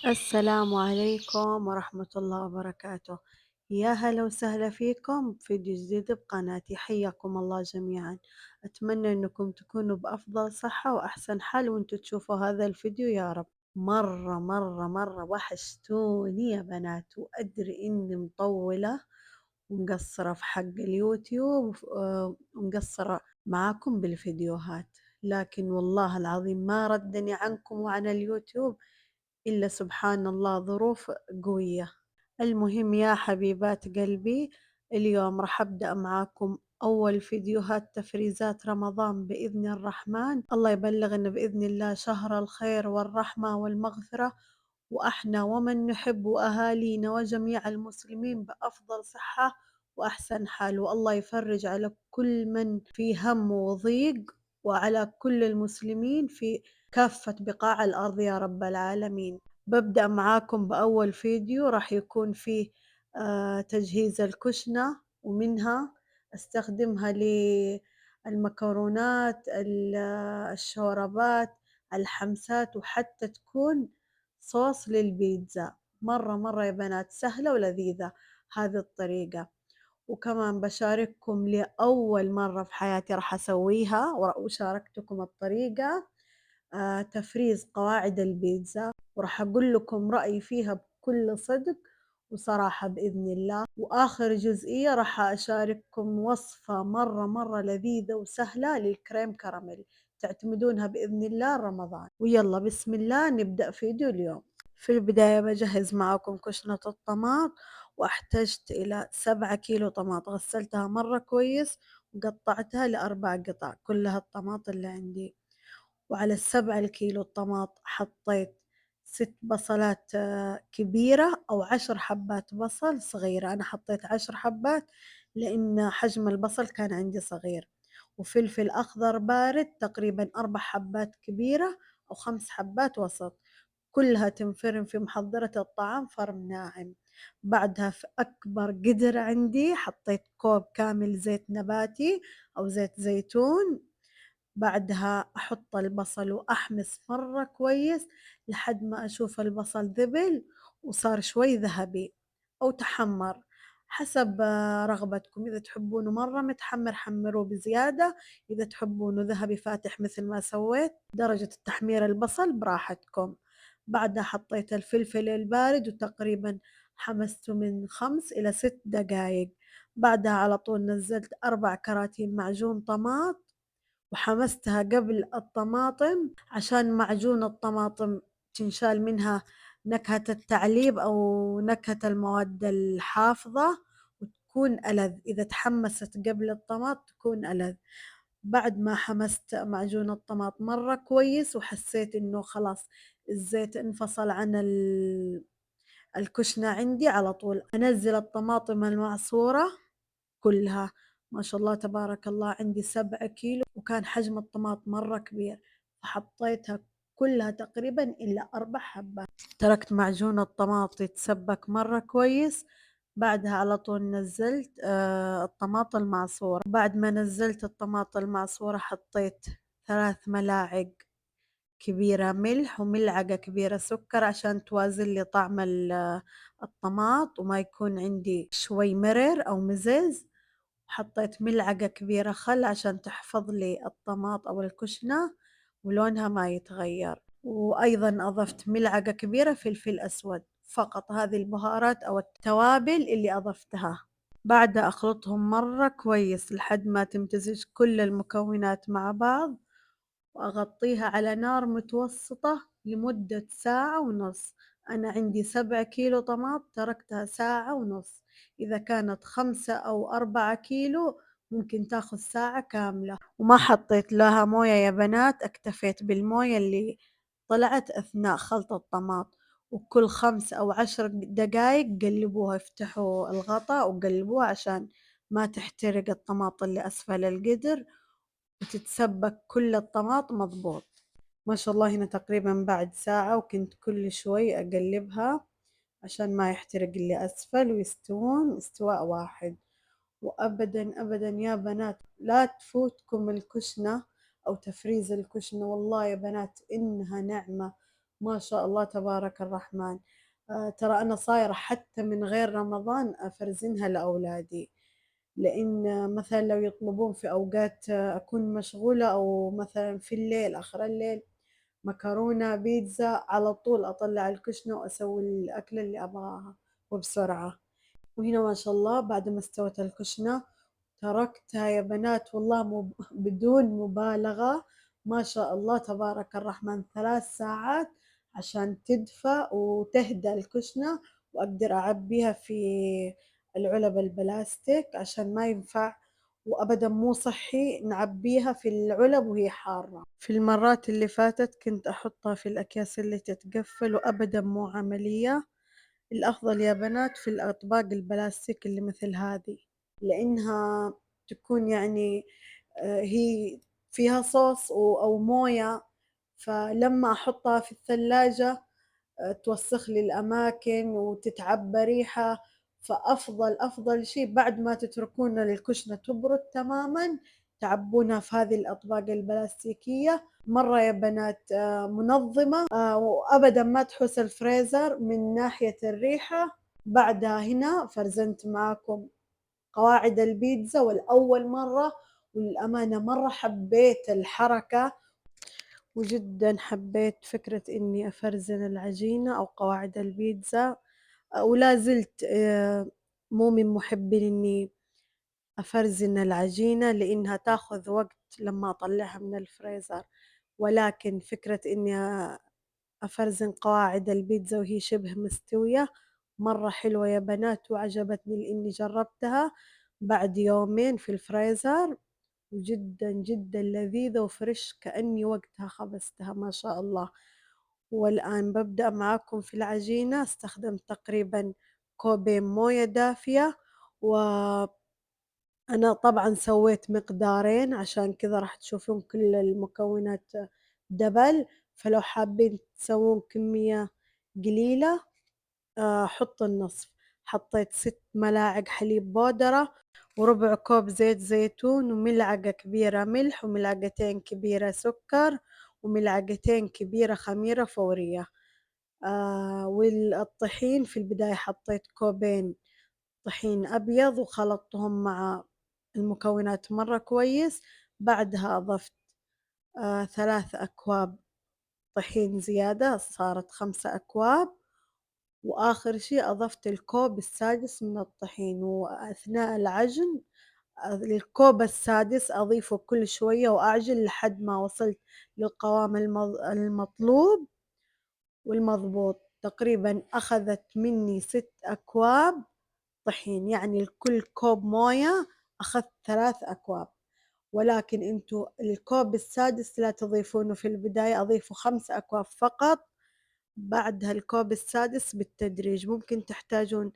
السلام عليكم ورحمة الله وبركاته. يا هلا وسهلا فيكم في فيديو جديد بقناتي، حياكم الله جميعا. أتمنى أنكم تكونوا بأفضل صحة وأحسن حال وأنتوا تشوفوا هذا الفيديو يا رب. مرة وحشتوني يا بنات، وأدري إني مطولة ومقصرة في حق اليوتيوب، ومقصرة معاكم بالفيديوهات، لكن والله العظيم ما ردني عنكم وعن اليوتيوب إلا سبحان الله ظروف قوية. المهم يا حبيبات قلبي، اليوم راح أبدأ معاكم أول فيديوهات تفريزات رمضان بإذن الرحمن، الله يبلغنا بإذن الله شهر الخير والرحمة والمغفرة، وإحنا ومن نحب وأهالينا وجميع المسلمين بأفضل صحة وأحسن حال، والله يفرج على كل من في هم وضيق، وعلى كل المسلمين في كافة بقاع الأرض يا رب العالمين. ببدأ معاكم بأول فيديو راح يكون فيه تجهيز الكشنة، ومنها أستخدمها للمكرونات، الشوربات، الحمسات، وحتى تكون صوص للبيتزا. مرة يا بنات سهلة ولذيذة هذه الطريقة. وكمان بشارككم لأول مرة في حياتي راح أسويها وشاركتكم الطريقة، تفريز قواعد البيتزا، وراح أقول لكم رأيي فيها بكل صدق وصراحة بإذن الله. وآخر جزئية راح أشارككم وصفة مرة لذيذة وسهلة للكريم كراميل، تعتمدونها بإذن الله رمضان. ويلا بسم الله نبدأ فيديو اليوم. في البداية بجهز معاكم كشنة الطماط، واحتجت إلى 7 كيلو طماط، غسلتها مرة كويس وقطعتها ل4 قطع، كلها الطماط اللي عندي. وعلى ال7 الكيلو الطماط حطيت 6 بصلات كبيرة أو 10 حبات بصل صغيرة، أنا حطيت 10 حبات لأن حجم البصل كان عندي صغير. وفلفل أخضر بارد تقريبا 4 حبات كبيرة أو 5 حبات وسط، كلها تنفرم في محضرة الطعام فرم ناعم. بعدها في أكبر قدر عندي حطيت كوب كامل زيت نباتي أو زيت زيتون. بعدها أحط البصل وأحمس مرة كويس لحد ما أشوف البصل ذبل وصار شوي ذهبي أو تحمر، حسب رغبتكم. إذا تحبونه مرة متحمر حمروه بزيادة، إذا تحبونه ذهبي فاتح مثل ما سويت، درجة التحمير البصل براحتكم. بعدها حطيت الفلفل البارد وتقريبا حمسته من 5 إلى 6 دقايق. بعدها على طول نزلت 4 كراتين معجون طماط، وحمستها قبل الطماطم عشان معجون الطماطم تنشال منها نكهة التعليب أو نكهة المواد الحافظة وتكون ألذ، إذا تحمست قبل الطماط تكون ألذ. بعد ما حمست معجون الطماط مرة كويس وحسيت إنه خلاص الزيت انفصل عن الكشنة عندي، على طول أنزل الطماطم المعصورة كلها. ما شاء الله تبارك الله عندي 7 كيلو وكان حجم الطماط مرة كبير، فحطيتها كلها تقريبا إلا 4 حبات. تركت معجون الطماط يتسبك مرة كويس، بعدها على طول نزلت الطماط المعصورة. بعد ما نزلت الطماط المعصورة حطيت 3 ملاعق كبيرة ملح وملعقة كبيرة سكر عشان توازن لي طعم الطماط وما يكون عندي شوي مرر أو مزز. حطيت ملعقة كبيرة خل عشان تحفظ لي الطماط أو الكشنة ولونها ما يتغير. وأيضا أضفت ملعقة كبيرة فلفل أسود، فقط هذه البهارات أو التوابل اللي أضفتها. بعدها أخلطهم مرة كويس لحد ما تمتزج كل المكونات مع بعض، وأغطيها على نار متوسطة لمدة ساعة ونص. أنا عندي 7 كيلو طماط تركتها ساعة ونص، إذا كانت 5 أو 4 كيلو ممكن تاخذ ساعة كاملة. وما حطيت لها موية يا بنات، اكتفيت بالموية اللي طلعت أثناء خلط الطماط. وكل 5 أو 10 دقايق قلبوها، افتحوا الغطا وقلبوها عشان ما تحترق الطماط اللي أسفل القدر وتتسبك كل الطماط مضبوط. ما شاء الله هنا تقريبا بعد ساعة وكنت كل شوي أقلبها عشان ما يحترق اللي أسفل ويستوون استواء واحد. وأبدا يا بنات لا تفوتكم الكشنة أو تفريز الكشنة، والله يا بنات إنها نعمة ما شاء الله تبارك الرحمن. ترى أنا صايرة حتى من غير رمضان أفرزنها لأولادي، لإن مثلًا لو يطلبون في أوقات أكون مشغولة أو مثلًا في الليل آخر الليل مكرونة، بيتزا، على طول أطلّع الكشنة وأسوي الأكلة اللي أبغاها وبسرعة. وهنا ما شاء الله بعد ما استوت الكشنة تركتها يا بنات والله بدون مبالغة، ما شاء الله تبارك الرحمن 3 ساعات عشان تدفى وتهدى الكشنة، وأقدر أعبيها في العلب البلاستيك عشان ما ينفع وأبدا مو صحي نعبيها في العلب وهي حارة. في المرات اللي فاتت كنت أحطها في الأكياس اللي تتقفل وأبدا مو عملية. الأفضل يا بنات في الأطباق البلاستيك اللي مثل هذه، لإنها تكون يعني هي فيها صوص أو موية، فلما أحطها في الثلاجة توسخ لي الأماكن وتتعبى ريحة. فأفضل شي بعد ما تتركون الكشنة تبرد تمامًا تعبونها في هذه الأطباق البلاستيكية، مرة يا بنات منظمة وأبدًا ما تحوس الفريزر من ناحية الريحة. بعدها هنا فرزنت معاكم قواعد البيتزا والأول مرة، وللأمانة مرة حبيت الحركة وجدًا حبيت فكرة إني أفرزن العجينة أو قواعد البيتزا، ولا زلت مو من مُحبّين إني أفرزن العجينة لإنها تاخذ وقت لمّا أطلعها من الفريزر، ولكن فكرة إني أفرزن قواعد البيتزا وهي شبه مستوية مرة حلوة يا بنات وعجبتني لإني جربتها بعد يومين في الفريزر، وجدًا لذيذة وفريش كأني وقتها خبزتها ما شاء الله. والآن بابدأ معاكم في العجينة، استخدمت تقريبًا كوبين موية دافية، وأنا طبعًا سويت مقدارين عشان كذا راح تشوفون كل المكونات دبل، فلو حابين تسوون كمية قليلة حطوا النصف. حطيت 6 ملاعق حليب بودرة، وربع كوب زيت زيتون، وملعقة كبيرة ملح، وملعقتين كبيرة سكر، وملعقتين كبيرة خميرة فورية. والطحين في البداية حطيت كوبين طحين أبيض وخلطتهم مع المكونات مرة كويس، بعدها أضفت 3 أكواب طحين زيادة صارت 5 أكواب، وآخر شي أضفت الكوب السادس من الطحين، وأثناء العجن الكوب السادس أضيفه كل شوية وأعجن لحد ما وصلت للقوام المطلوب والمضبوط. تقريبًا أخذت مني 6 أكواب طحين، يعني لكل كوب موية أخذت 3 أكواب، ولكن انتم الكوب السادس لا تضيفونه في البداية، أضيفوا 5 أكواب فقط، بعدها الكوب السادس بالتدريج. ممكن تحتاجون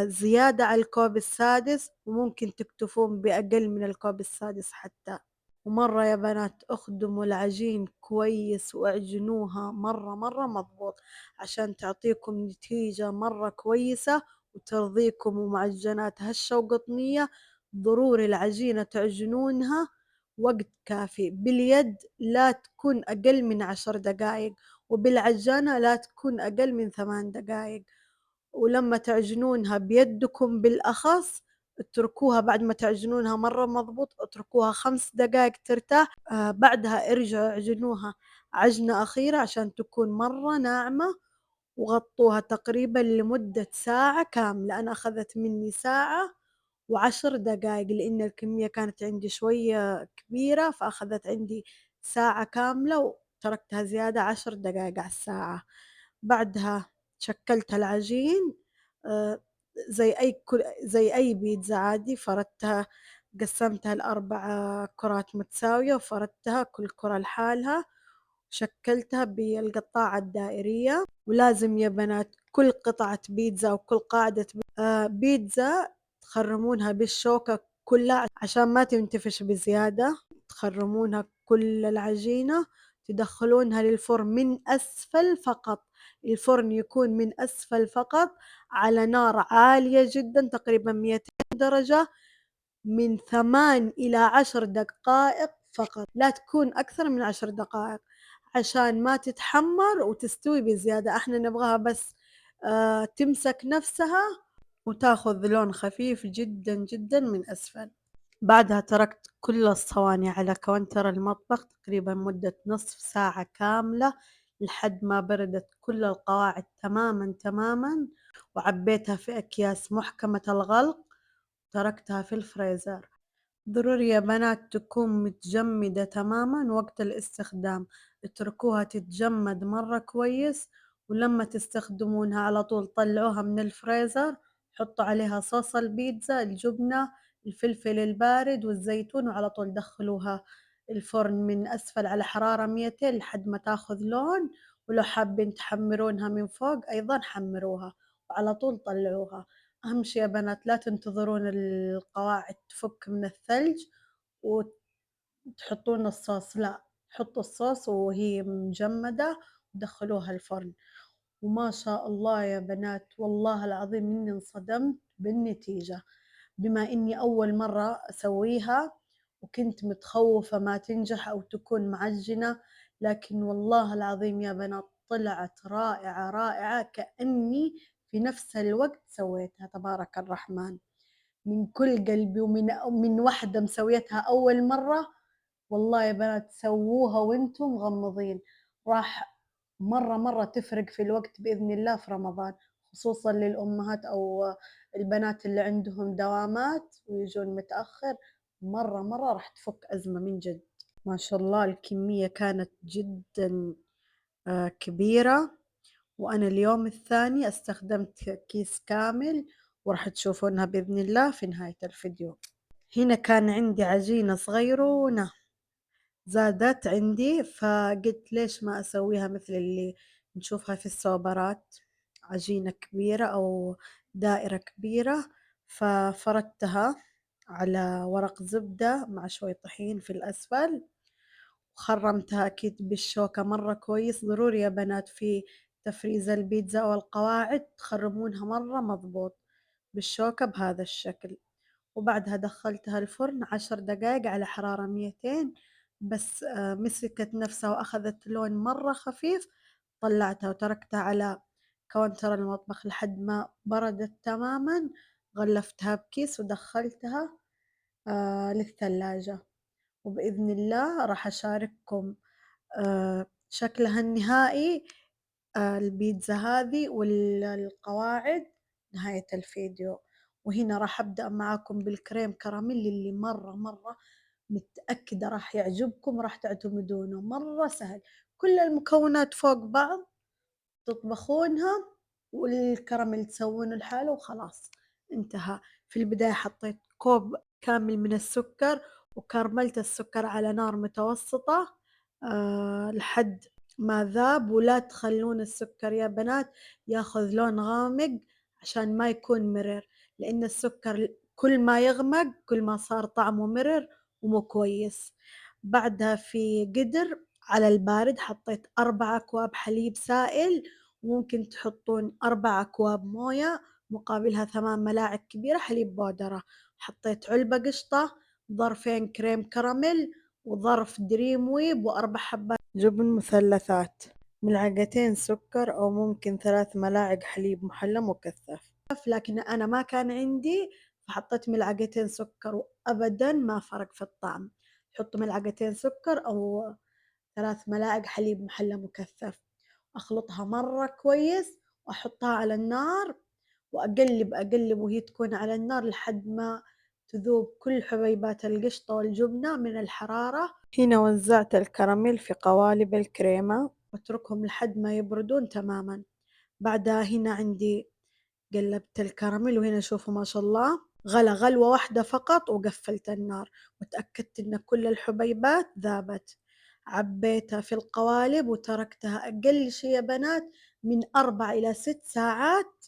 زيادة على الكوب السادس، وممكن تكتفون بأقل من الكوب السادس حتى. ومرة يا بنات اخدموا العجين كويس واعجنوها مرة مضبوط عشان تعطيكم نتيجة مرة كويسة وترضيكم ومعجنات هشة وقطنية. ضروري العجينة تعجنونها وقت كافي، باليد لا تكون أقل من 10 دقايق، وبالعجانة لا تكون أقل من 8 دقايق. ولمّا تعجنونها بيدكم بالأخص اتركوها بعد ما تعجنونها مرّة مضبوط اتركوها 5 دقايق ترتاح، بعدها ارجعوا اعجنوها عجنة أخيرة عشان تكون مرّة ناعمة، وغطّوها تقريبًا لمدة ساعة كاملة. أنا أخذت مني ساعة و10 دقايق لإن الكمية كانت عندي شوية كبيرة، فأخذت عندي ساعة كاملة وتركتها زيادة 10 دقايق على الساعة. بعدها شكّلت العجين آآ زي أي بيتزا عادي، فردتها قسّمتها ل4 كرات متساوية وفردتها كل كرة لحالها، شكّلتها بالقطاعة الدائرية. ولازم يا بنات كل قطعة بيتزا وكل قاعدة بيتزا تخرّمونها بالشوكة كلها عشان ما تنتفش بزيادة، تخرّمونها كل العجينة، تدخّلونها للفرن من أسفل فقط، الفرن يكون من أسفل فقط على نار عالية جدًا تقريبًا 200 درجة من 8 إلى 10 دقائق فقط، لا تكون أكثر من 10 دقائق عشان ما تتحمّر وتستوي بزيادة، إحنا نبغاها بس تمسك نفسها وتاخذ لون خفيف جدًا، جدًا من أسفل. بعدها تركت كل الصواني على كاونتر المطبخ تقريبًا مدة نصف ساعة كاملة، لحد ما بردت كل القواعد تمامًا، تمامًا، وعبيتها في أكياس محكمة الغلق، وتركتها في الفريزر. ضروري يا بنات تكون متجمدة تمامًا وقت الاستخدام، اتركوها تتجمد مرة كويس، ولما تستخدمونها على طول طلعوها من الفريزر، حطوا عليها صوص البيتزا، الجبنة، الفلفل البارد والزيتون، وعلى طول دخلوها الفرن من أسفل على حرارة 200 لحد ما تاخذ لون، ولو حابين تحمرونها من فوق أيضًا حمروها، وعلى طول طلعوها. أهم شي يا بنات لا تنتظرون القواعد تفك من الثلج وتحطون الصوص، لأ، حطوا الصوص وهي مجمدة ودخلوها الفرن. وما شاء الله يا بنات والله العظيم إني انصدمت بالنتيجة، بما إني أول مرة أسويها وكنت متخوفة ما تنجح أو تكون معجنة، لكن والله العظيم يا بنات طلعت رائعة، رائعة كأني في نفس الوقت سويتها، تبارك الرحمن. من كل قلبي ومن واحدة مسويتها أول مرة، والله يا بنات سووها وانتم مغمضين، راح مرة تفرق في الوقت بإذن الله في رمضان، خصوصًا للأمهات أو البنات اللي عندهم دوامات ويجون متأخر، مرة راح تفك أزمة من جد. ما شاء الله الكمية كانت جدًا كبيرة، وأنا اليوم الثاني استخدمت كيس كامل، وراح تشوفونها بإذن الله في نهاية الفيديو. هنا كان عندي عجينة صغيرونة زادت عندي، فقلت ليش ما أسويها مثل اللي نشوفها في السوبرات، عجينة كبيرة أو دائرة كبيرة، ففردتها على ورق زبدة مع شوي طحين في الأسفل، وخرّمتها أكيد بالشوكة مرة كويس، ضروري يا بنات في تفريز البيتزا والقواعد تخرّمونها مرة مضبوط بالشوكة بهذا الشكل. وبعدها دخّلتها الفرن 10 دقايق على حرارة 200، بس مسكت نفسها وأخذت لون مرة خفيف، طلّعتها وتركتها على كاونتر المطبخ لحد ما بردت تمامًا، غلّفتها بكيس ودخّلتها للثلاجة، وبإذن الله راح أشارككم شكلها النهائي، البيتزا هذي القواعد نهاية الفيديو. وهنا راح أبدأ معاكم بالكريم كراميل اللي مرة متأكدة راح يعجبكم وراح تعتمدونه، مرة سهل، كل المكونات فوق بعض تطبخونها والكراميل تسوونه لحاله وخلاص انتهى. في البداية حطيت كوب كامل من السكر وكرملت السكر على نار متوسطة لحد ما ذاب، ولا تخلون السكر يا بنات ياخذ لون غامق عشان ما يكون مرر، لأن السكر كل ما يغمق كل ما صار طعمه مرر ومو كويس. بعدها في قدر على البارد حطيت 4 أكواب حليب سائل، وممكن تحطون 4 أكواب موية مقابلها 8 ملاعق كبيرة حليب بودرة، حطيت علبة قشطة، ظرفين كريم كراميل، وظرف دريم ويب، و4 حبات جبن مثلثات، ملعقتين سكر أو ممكن 3 ملاعق حليب محلى مكثف، لكن أنا ما كان عندي فحطيت ملعقتين سكر وأبدًا ما فرق في الطعم، حطوا ملعقتين سكر أو 3 ملاعق حليب محلى مكثف، أخلطها مرة كويس وأحطها على النار وأقلب وهي تكون على النار لحد ما تذوب كل حبيبات القشطة والجبنة من الحرارة. هنا وزعت الكراميل في قوالب الكريمة واتركهم لحد ما يبردون تمامًا. بعدها هنا عندي قلبت الكراميل، وهنا شوفوا ما شاء الله غلى غلوة واحدة فقط وقفلت النار وتأكدت إن كل الحبيبات ذابت. عبيتها في القوالب وتركتها أقل شي يا بنات من 4 إلى 6 ساعات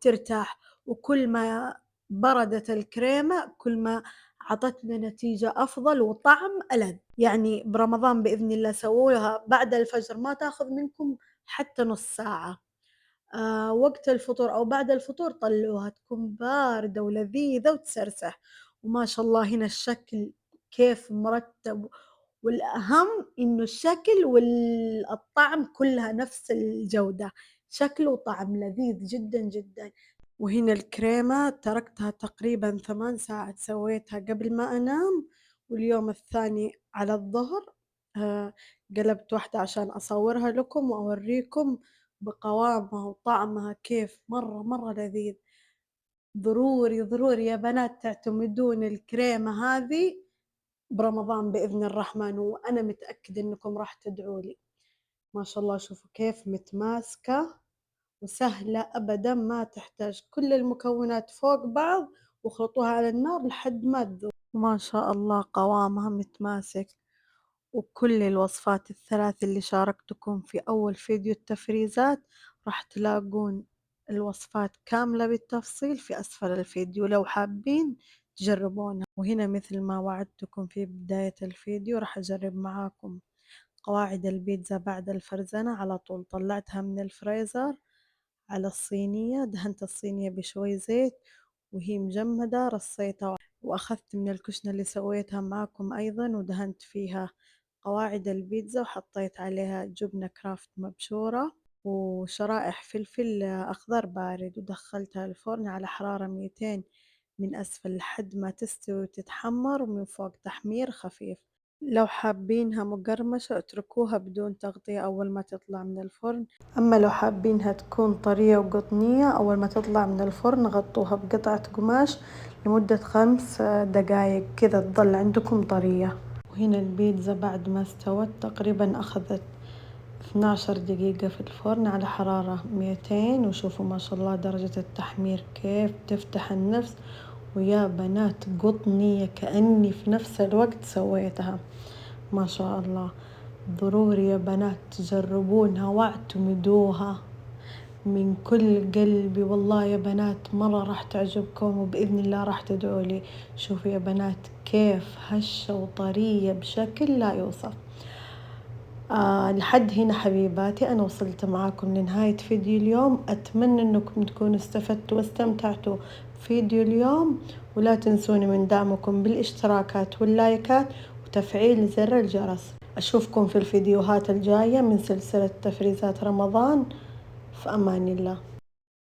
ترتاح، وكل ما بردت الكريمة كل ما عطتنا نتيجة أفضل وطعم ألذ. يعني برمضان بإذن الله سووها بعد الفجر ما تاخذ منكم حتى نص ساعة. وقت الفطور أو بعد الفطور طلّعوها تكون باردة ولذيذة وتسرسح، وما شاء الله هنا الشكل كيف مرتب والأهم إنه الشكل الطعم كلها نفس الجودة، شكل وطعم لذيذ جدًا، جدًا. وهنا الكريمة تركتها تقريبًا 8 ساعات، سويتها قبل ما أنام، واليوم الثاني على الظهر آآ قلبت واحدة عشان أصورها لكم وأوريكم بقوامها وطعمها كيف، مرة، مرة لذيذ. ضروري، ضروري يا بنات تعتمدون الكريمة هذي برمضان بإذن الرحمن، وأنا متأكدة إنكم راح تدعوا لي. ما شاء الله شوفوا كيف متماسكة وسهلة أبدًا، ما تحتاج كل المكونات فوق بعض واخلطوها على النار لحد ما تذوب. ما شاء الله قوامها متماسك. وكل الوصفات ال3 اللي شاركتكم في أول فيديو التفريزات راح تلاقون الوصفات كاملة بالتفصيل في أسفل الفيديو لو حابين تجربونها. وهنا مثل ما وعدتكم في بداية الفيديو راح أجرب معاكم قواعد البيتزا بعد الفرزنة على طول. طلعتها من الفريزر على الصينية، دهنت الصينية بشوي زيت وهي مجمدة رصيتها، وأخذت من الكشنة اللي سويتها معاكم أيضا ودهنت فيها قواعد البيتزا وحطيت عليها جبنة كرافت مبشورة وشرائح فلفل أخضر بارد، ودخلتها الفرن على حرارة 200 من أسفل لحد ما تستوي وتتحمر ومن فوق تحمير خفيف. لو حابينها مقرمشة اتركوها بدون تغطية أول ما تطلع من الفرن، أما لو حابينها تكون طرية وقطنية أول ما تطلع من الفرن غطوها بقطعة قماش لمدة 5 دقايق كذا تظل عندكم طرية. وهنا البيتزا بعد ما استوت تقريبا أخذت 12 دقيقة في الفرن على حرارة 200، وشوفوا ما شاء الله درجة التحمير كيف تفتح النفس، ويا بنات قطنية كأني في نفس الوقت سويتها. ما شاء الله. ضروري يا بنات تجربونها واعتمدوها من كل قلبي، والله يا بنات مرة راح تعجبكم وبإذن الله راح تدعوا لي. شوفوا يا بنات كيف هشة وطرية بشكل لا يوصف. لحد هنا حبيباتي أنا وصلت معاكم لنهاية فيديو اليوم، أتمنى أنكم تكونوا استفدتوا واستمتعتوا بفيديو اليوم، ولا تنسوني من دعمكم بالاشتراكات واللايكات وتفعيل زر الجرس. أشوفكم في الفيديوهات الجاية من سلسلة تفريزات رمضان. في أمان الله.